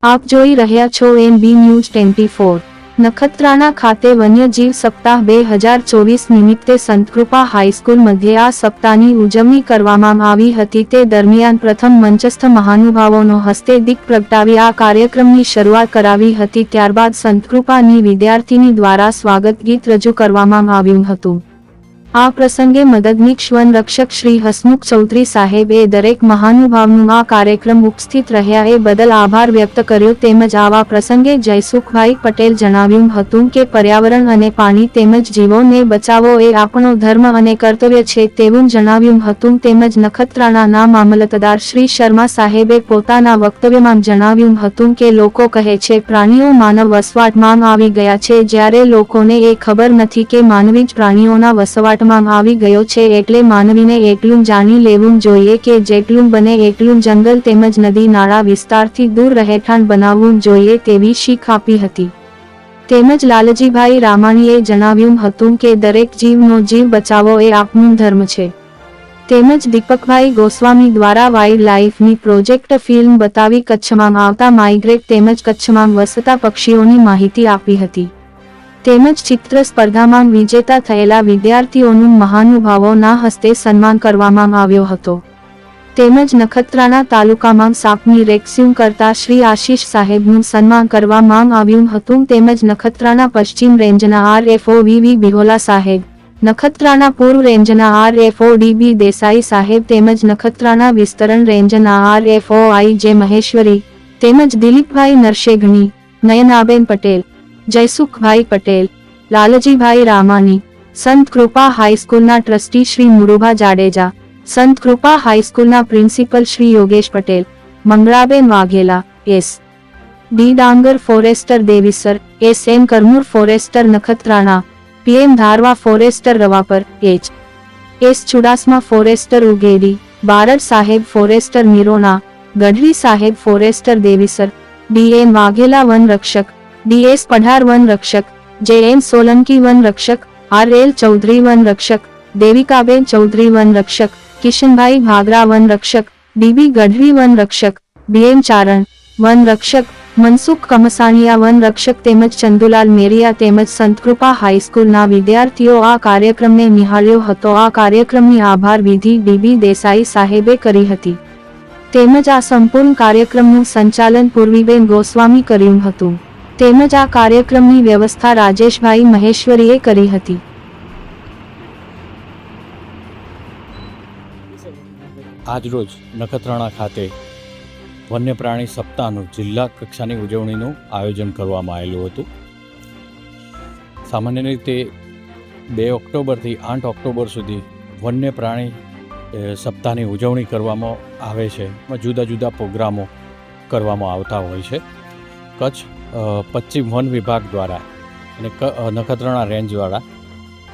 આપ જોઈ રહ્યા છો NB ન્યૂઝ 24। નખત્રાણા ખાતે વન્યજીવ સપ્તાહ 2024 નિમિત્તે સંતકૃપા હાઈસ્કૂલ મધ્યે આ સપ્તાહની ઉજવણી કરવામાં આવી હતી। તે દરમિયાન પ્રથમ મંચસ્થ મહાનુભાવોનો હસ્તે દીપ પ્રગટાવી આ કાર્યક્રમની શરૂઆત કરાવી હતી। ત્યારબાદ સંતકૃપાની વિદ્યાર્થીની દ્વારા સ્વાગત ગીત રજૂ કરવામાં આવ્યું હતું। આ પ્રસંગે મદદનીશ વન રક્ષક શ્રી હસમુખ ચૌધરી સાહેબે દરેક મહાનુભાવનું આ કાર્યક્રમ ઉપસ્થિત રહ્યા એ બદલ આભાર વ્યક્ત કર્યો। તેમજ આવા પ્રસંગે જયસુખભાઈ પટેલ જણાવ્યું હતું કે પર્યાવરણ અને પાણી તેમજ જીવોને બચાવવો એ આપણો ધર્મ અને કર્તવ્ય છે તેવું જણાવ્યું હતું। તેમજ નખત્રાણાના મામલતદાર શ્રી શર્મા સાહેબે પોતાના વક્તવ્યમાં જણાવ્યું હતું કે લોકો કહે છે પ્રાણીઓ માનવ વસવાટમાં આવી ગયા છે, જ્યારે લોકોને એ ખબર નથી કે માનવી જ પ્રાણીઓના વસવાટ આવી ગયો છે। એટલે માનવીને એટલું જાણી લેવું જોઈએ કે જેટલું બને એટલું જંગલ તેમજ નદી નાળા વિસ્તારથી દૂર રહેઠાણ બનાવવું જોઈએ તેવી શીખ આપી હતી। તેમજ લાલજીભાઈ રામાણીએ જણાવ્યું હતું કે દરેક જીવનો જીવ બચાવવો એ આપણું ધર્મ છે। તેમજ દીપકભાઈ ગોસ્વામી દ્વારા વાઇલ્ડ લાઇફની પ્રોજેક્ટ ફિલ્મ બતાવી કચ્છમાં આવતા માઇગ્રેટ તેમજ કચ્છમાં વસતા પક્ષીઓની માહિતી આપી હતી। તેમજ ચિત્ર સ્પર્ધામાં વિજેતા થયેલા વિદ્યાર્થીઓનું મહાનુભાવોના હસ્તે સન્માન કરવામાં આવ્યો હતો। તેમજ નખત્રાણા તાલુકામાં સાપની રેસ્ક્યુ કરતા શ્રી આશીષ સાહેબનું સન્માન કરવામાં આવ્યું હતું। તેમજ નખત્રાણા પશ્ચિમ રેન્જના RFO VV બિહોલા સાહેબ, નખત્રાણા પૂર્વ રેન્જના RFO DB દેસાઈ સાહેબ તેમજ નખત્રાણા વિસ્તરણ રેન્જના RFO IJ મહેશ્વરી તેમજ દિલીપભાઈ નરશેઘણી, નયનાબેન પટેલ, જયસુખભાઈ પટેલ, લાલજીભાઈ રામાણી, સંત કૃપા હાઈસ્કૂલના ટ્રસ્ટી શ્રી મુરુભા જાડેજા, સંત કૃપા હાઈસ્કૂલના principal Shri Yogesh Patel, Mangalaben Vaghela, SD Dangar forester Devisar, SM Karmur forester Nakhatrana, PM Dharva forester Ravapar, HS Chudasama forester Ugedi, Barad સાહેબ ફોરેસ્ટર નિરોણા, ગઢવી સાહેબ ફોરેસ્ટર દેવીસર, DN વાઘેલા વન રક્ષક, DS પઢાર વન રક્ષક, JN સોલંકી વન રક્ષક, RL ચૌધરી વન રક્ષક, દેવિકાબેન ચૌધરી વન રક્ષક, કિશનભાઈ ભાગરા વન રક્ષક, DB ગઢવી વન રક્ષક, BM ચારણ વન રક્ષક, મનસુખ કમસાણીયા વન રક્ષક તેમજ ચંદુલાલ મેરિયા તેમજ સંતકૃપા હાઈસ્કૂલના વિદ્યાર્થીઓ આ કાર્યક્રમને નિહાળ્યો હતો। આ કાર્યક્રમની આભાર વિધિ DB દેસાઈ સાહેબે કરી હતી। તેમજ આ સંપૂર્ણ કાર્યક્રમનું સંચાલન પૂર્વીબેન ગોસ્વામી કર્યું હતું। તેમજ આ કાર્યક્રમની વ્યવસ્થા રાજેશભાઈ મહેશ્વરીએ કરી હતી। આજરોજ નખત્રાણા ખાતે વન્ય પ્રાણી સપ્તાહનું જિલ્લા કક્ષાની ઉજવણીનું આયોજન કરવામાં આવેલું હતું। સામાન્ય રીતે 2 ઓક્ટોબરથી 8 ઓક્ટોબર સુધી વન્ય પ્રાણી સપ્તાહની ઉજવણી કરવામાં આવે છે। જુદા જુદા પ્રોગ્રામો કરવામાં આવતા હોય છે। કચ્છ પશ્ચિમ વન વિભાગ દ્વારા અને નખત્રાણા રેન્જ દ્વારા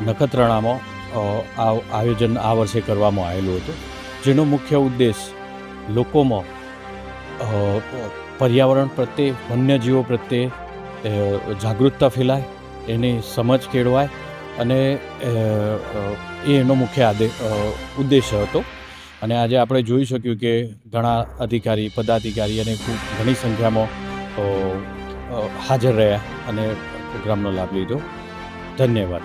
નખત્રાણામાં આયોજન આ વર્ષે કરવામાં આવેલું હતું, જેનો મુખ્ય ઉદ્દેશ લોકોમાં પર્યાવરણ પ્રત્યે, વન્યજીવો પ્રત્યે જાગૃતતા ફેલાય, એની સમજ કેળવાય અને એનો મુખ્ય ઉદ્દેશ્ય હતો। અને આજે આપણે જોઈ શક્યું કે ઘણા અધિકારી, પદાધિકારી અને ખૂબ ઘણી સંખ્યામાં હાજર રહ્યા અને પ્રોગ્રામનો લાભ લીધો। ધન્યવાદ।